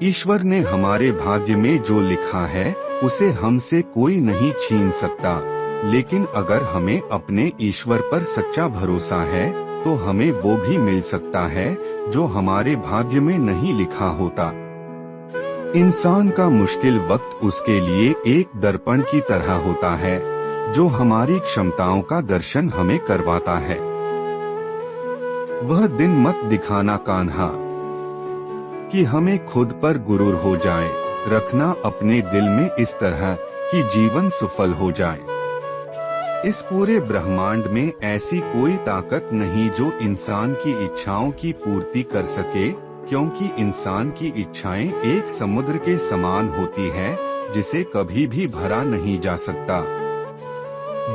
ईश्वर ने हमारे भाग्य में जो लिखा है उसे हमसे कोई नहीं छीन सकता, लेकिन अगर हमें अपने ईश्वर पर सच्चा भरोसा है तो हमें वो भी मिल सकता है जो हमारे भाग्य में नहीं लिखा होता। इंसान का मुश्किल वक्त उसके लिए एक दर्पण की तरह होता है जो हमारी क्षमताओं का दर्शन हमें करवाता है। वह दिन मत दिखाना कान्हा कि हमें खुद पर गुरूर हो जाए, रखना अपने दिल में इस तरह कि जीवन सफल हो जाए। इस पूरे ब्रह्मांड में ऐसी कोई ताकत नहीं जो इंसान की इच्छाओं की पूर्ति कर सके, क्योंकि इंसान की इच्छाएं एक समुद्र के समान होती है जिसे कभी भी भरा नहीं जा सकता।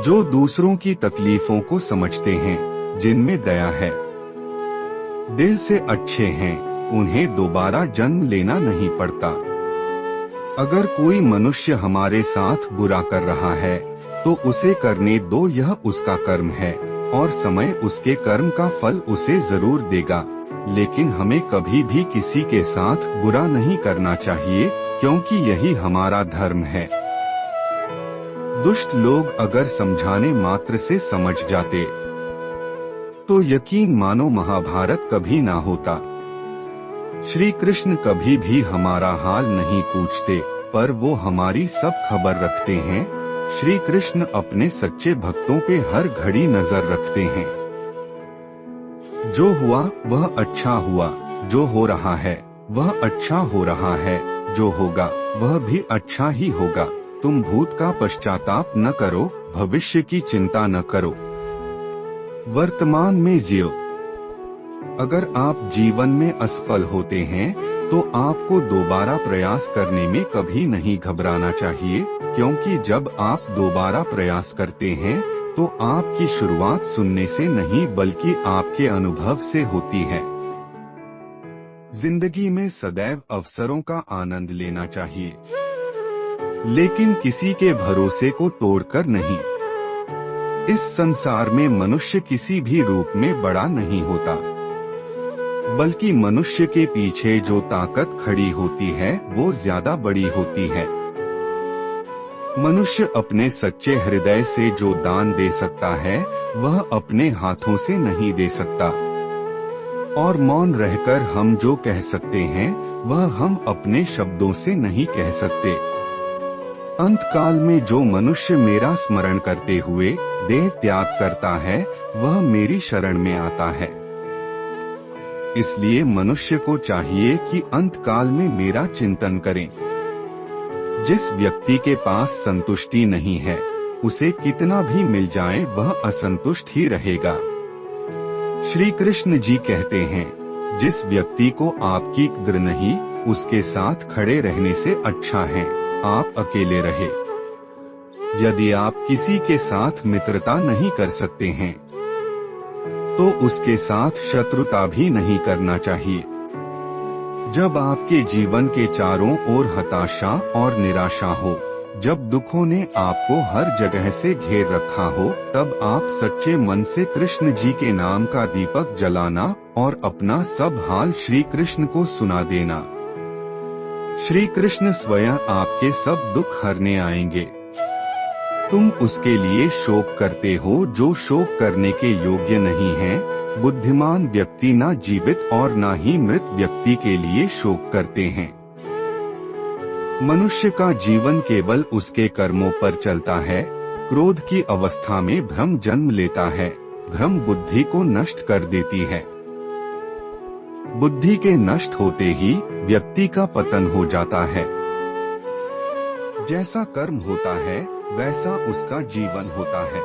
जो दूसरों की तकलीफों को समझते हैं, जिनमें दया है, दिल से अच्छे हैं, उन्हें दोबारा जन्म लेना नहीं पड़ता। अगर कोई मनुष्य हमारे साथ बुरा कर रहा है तो उसे करने दो, यह उसका कर्म है और समय उसके कर्म का फल उसे जरूर देगा। लेकिन हमें कभी भी किसी के साथ बुरा नहीं करना चाहिए, क्योंकि यही हमारा धर्म है। दुष्ट लोग अगर समझाने मात्र से समझ जाते तो यकीन मानो महाभारत कभी ना होता। श्री कृष्ण कभी भी हमारा हाल नहीं पूछते, पर वो हमारी सब खबर रखते हैं। श्री कृष्ण अपने सच्चे भक्तों पे हर घड़ी नजर रखते हैं। जो हुआ वह अच्छा हुआ, जो हो रहा है वह अच्छा हो रहा है, जो होगा वह भी अच्छा ही होगा। तुम भूत का पश्चाताप न करो, भविष्य की चिंता न करो, वर्तमान में जियो। अगर आप जीवन में असफल होते हैं तो आपको दोबारा प्रयास करने में कभी नहीं घबराना चाहिए, क्योंकि जब आप दोबारा प्रयास करते हैं तो आपकी शुरुआत सुनने से नहीं बल्कि आपके अनुभव से होती है। जिंदगी में सदैव अवसरों का आनंद लेना चाहिए, लेकिन किसी के भरोसे को तोड़कर नहीं। इस संसार में मनुष्य किसी भी रूप में बड़ा नहीं होता, बल्कि मनुष्य के पीछे जो ताकत खड़ी होती है वो ज्यादा बड़ी होती है। मनुष्य अपने सच्चे हृदय से जो दान दे सकता है वह अपने हाथों से नहीं दे सकता, और मौन रहकर हम जो कह सकते हैं वह हम अपने शब्दों से नहीं कह सकते। अंतकाल में जो मनुष्य मेरा स्मरण करते हुए देह त्याग करता है वह मेरी शरण में आता है। इसलिए मनुष्य को चाहिए कि अंतकाल में मेरा चिंतन करें। जिस व्यक्ति के पास संतुष्टि नहीं है उसे कितना भी मिल जाए वह असंतुष्ट ही रहेगा। श्री कृष्ण जी कहते हैं, जिस व्यक्ति को आपकी कद्र नहीं उसके साथ खड़े रहने से अच्छा है आप अकेले रहे। यदि आप किसी के साथ मित्रता नहीं कर सकते हैं तो उसके साथ शत्रुता भी नहीं करना चाहिए। जब आपके जीवन के चारों ओर हताशा और निराशा हो, जब दुखों ने आपको हर जगह से घेर रखा हो, तब आप सच्चे मन से कृष्ण जी के नाम का दीपक जलाना और अपना सब हाल श्री कृष्ण को सुना देना। श्री कृष्ण स्वयं आपके सब दुख हरने आएंगे। तुम उसके लिए शोक करते हो जो शोक करने के योग्य नहीं है। बुद्धिमान व्यक्ति ना जीवित और ना ही मृत व्यक्ति के लिए शोक करते हैं। मनुष्य का जीवन केवल उसके कर्मों पर चलता है। क्रोध की अवस्था में भ्रम जन्म लेता है। भ्रम बुद्धि को नष्ट कर देती है। बुद्धि के नष्ट होते ही व्यक्ति का पतन हो जाता है। जैसा कर्म होता है वैसा उसका जीवन होता है।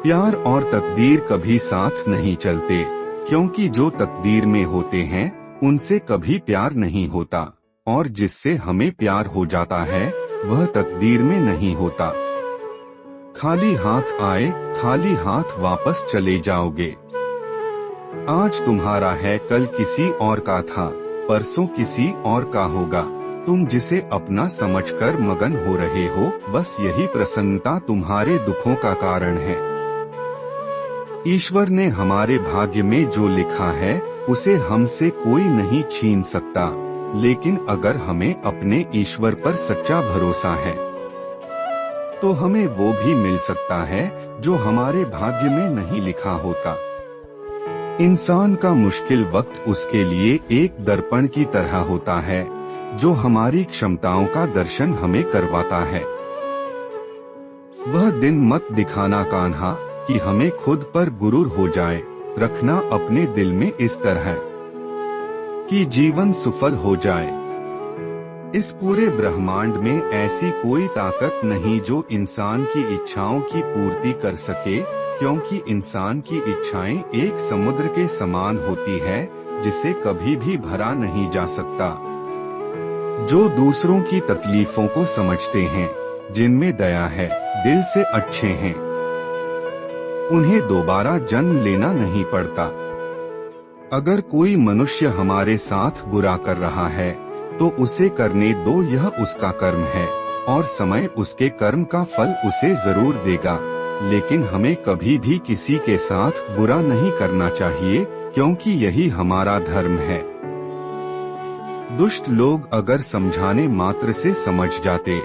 प्यार और तकदीर कभी साथ नहीं चलते, क्योंकि जो तकदीर में होते हैं उनसे कभी प्यार नहीं होता, और जिससे हमें प्यार हो जाता है वह तकदीर में नहीं होता। खाली हाथ आए खाली हाथ वापस चले जाओगे। आज तुम्हारा है कल किसी और का था, परसों किसी और का होगा। तुम जिसे अपना समझकर मगन हो रहे हो, बस यही प्रसन्नता तुम्हारे दुखों का कारण है। ईश्वर ने हमारे भाग्य में जो लिखा है उसे हमसे कोई नहीं छीन सकता, लेकिन अगर हमें अपने ईश्वर पर सच्चा भरोसा है तो हमें वो भी मिल सकता है जो हमारे भाग्य में नहीं लिखा होता। इंसान का मुश्किल वक्त उसके लिए एक दर्पण की तरह होता है जो हमारी क्षमताओं का दर्शन हमें करवाता है। वह दिन मत दिखाना कान्हा कि हमें खुद पर गुरूर हो जाए, रखना अपने दिल में इस तरह कि जीवन सफल हो जाए। इस पूरे ब्रह्मांड में ऐसी कोई ताकत नहीं जो इंसान की इच्छाओं की पूर्ति कर सके, क्योंकि इंसान की इच्छाएं एक समुद्र के समान होती है जिसे कभी भी भरा नहीं जा सकता। जो दूसरों की तकलीफों को समझते हैं, जिनमें दया है, दिल से अच्छे हैं, उन्हें दोबारा जन्म लेना नहीं पड़ता। अगर कोई मनुष्य हमारे साथ बुरा कर रहा है तो उसे करने दो, यह उसका कर्म है और समय उसके कर्म का फल उसे जरूर देगा। लेकिन हमें कभी भी किसी के साथ बुरा नहीं करना चाहिए, क्योंकि यही हमारा धर्म है। दुष्ट लोग अगर समझाने मात्र से समझ जाते।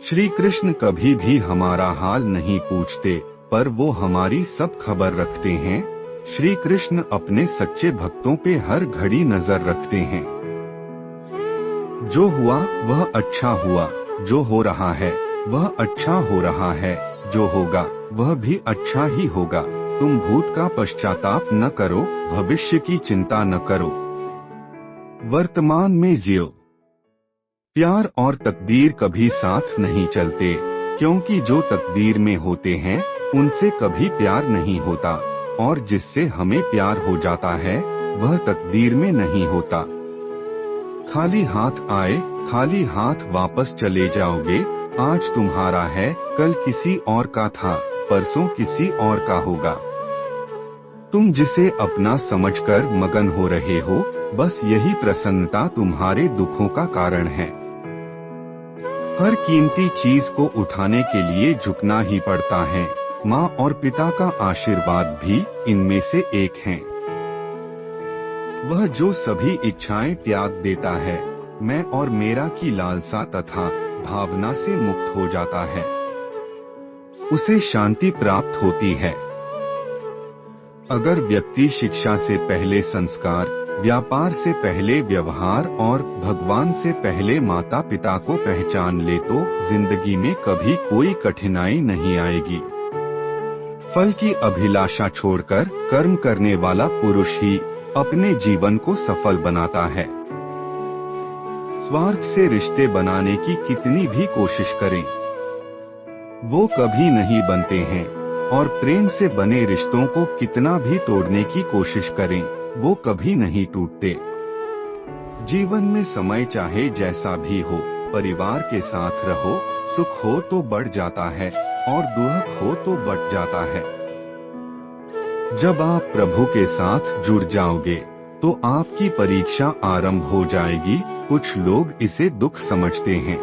श्री कृष्ण कभी भी हमारा हाल नहीं पूछते, पर वो हमारी सब खबर रखते हैं। श्री कृष्ण अपने सच्चे भक्तों पे हर घड़ी नजर रखते हैं। जो हुआ वह अच्छा हुआ, जो हो रहा है वह अच्छा हो रहा है, जो होगा वह भी अच्छा ही होगा। तुम भूत का पश्चाताप न करो, भविष्य की चिंता न करो, वर्तमान में जियो। प्यार और तकदीर कभी साथ नहीं चलते, क्योंकि जो तकदीर में होते हैं उनसे कभी प्यार नहीं होता, और जिससे हमें प्यार हो जाता है वह तकदीर में नहीं होता। खाली हाथ आए, खाली हाथ वापस चले जाओगे। आज तुम्हारा है, कल किसी और का था, परसों किसी और का होगा। तुम जिसे अपना समझकर मगन हो रहे हो, बस यही प्रसन्नता तुम्हारे दुखों का कारण है। हर कीमती चीज को उठाने के लिए झुकना ही पड़ता है। माँ और पिता का आशीर्वाद भी इनमें से एक है। वह जो सभी इच्छाएं त्याग देता है, मैं और मेरा की लालसा तथा भावना से मुक्त हो जाता है, उसे शांति प्राप्त होती है। अगर व्यक्ति शिक्षा से पहले संस्कार, व्यापार से पहले व्यवहार और भगवान से पहले माता पिता को पहचान ले तो जिंदगी में कभी कोई कठिनाई नहीं आएगी। फल की अभिलाषा छोड़कर कर्म करने वाला पुरुष ही अपने जीवन को सफल बनाता है। स्वार्थ से रिश्ते बनाने की कितनी भी कोशिश करें, वो कभी नहीं बनते हैं, और प्रेम से बने रिश्तों को कितना भी तोड़ने की कोशिश करें, वो कभी नहीं टूटते। जीवन में समय चाहे जैसा भी हो, परिवार के साथ रहो। सुख हो तो बढ़ जाता है और दुख हो तो बढ़ जाता है। जब आप प्रभु के साथ जुड़ जाओगे तो आपकी परीक्षा आरंभ हो जाएगी। कुछ लोग इसे दुख समझते हैं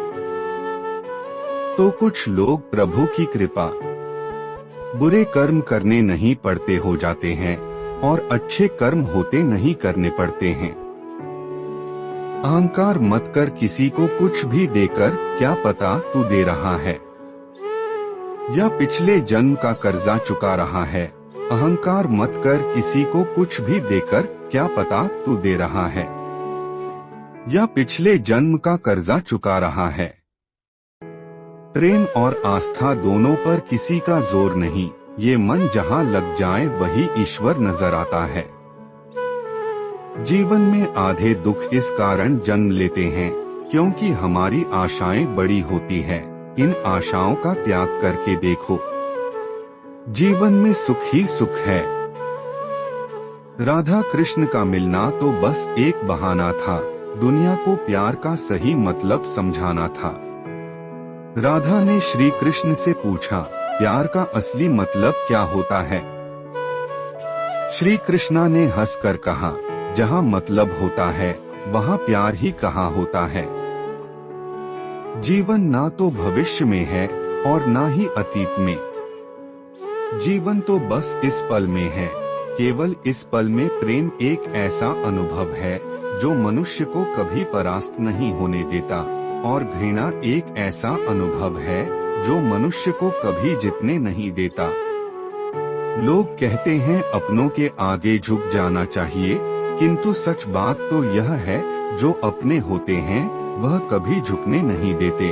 तो कुछ लोग प्रभु की कृपा। बुरे कर्म करने नहीं पड़ते हो जाते हैं और अच्छे कर्म होते नहीं करने पड़ते हैं। अहंकार मत कर किसी को कुछ भी देकर, क्या पता तू दे रहा है या पिछले जन्म का कर्जा चुका रहा है। अहंकार मत कर किसी को कुछ भी देकर, क्या पता तू दे रहा है या पिछले जन्म का कर्जा चुका रहा है। प्रेम और आस्था दोनों पर किसी का जोर नहीं, ये मन जहाँ लग जाए वही ईश्वर नजर आता है। जीवन में आधे दुख इस कारण जन्म लेते हैं क्योंकि हमारी आशाएं बड़ी होती है। इन आशाओं का त्याग करके देखो, जीवन में सुख ही सुख है। राधा कृष्ण का मिलना तो बस एक बहाना था, दुनिया को प्यार का सही मतलब समझाना था। राधा ने श्री कृष्ण से पूछा, प्यार का असली मतलब क्या होता है? श्री कृष्णा ने हंसकर कहा, जहाँ मतलब होता है वहाँ प्यार ही कहाँ होता है। जीवन ना तो भविष्य में है और ना ही अतीत में, जीवन तो बस इस पल में है। केवल इस पल में प्रेम एक ऐसा अनुभव है जो मनुष्य को कभी परास्त नहीं होने देता, और घृणा एक ऐसा अनुभव है जो मनुष्य को कभी जीतने नहीं देता। लोग कहते हैं अपनों के आगे झुक जाना चाहिए, किंतु सच बात तो यह है जो अपने होते हैं वह कभी झुकने नहीं देते।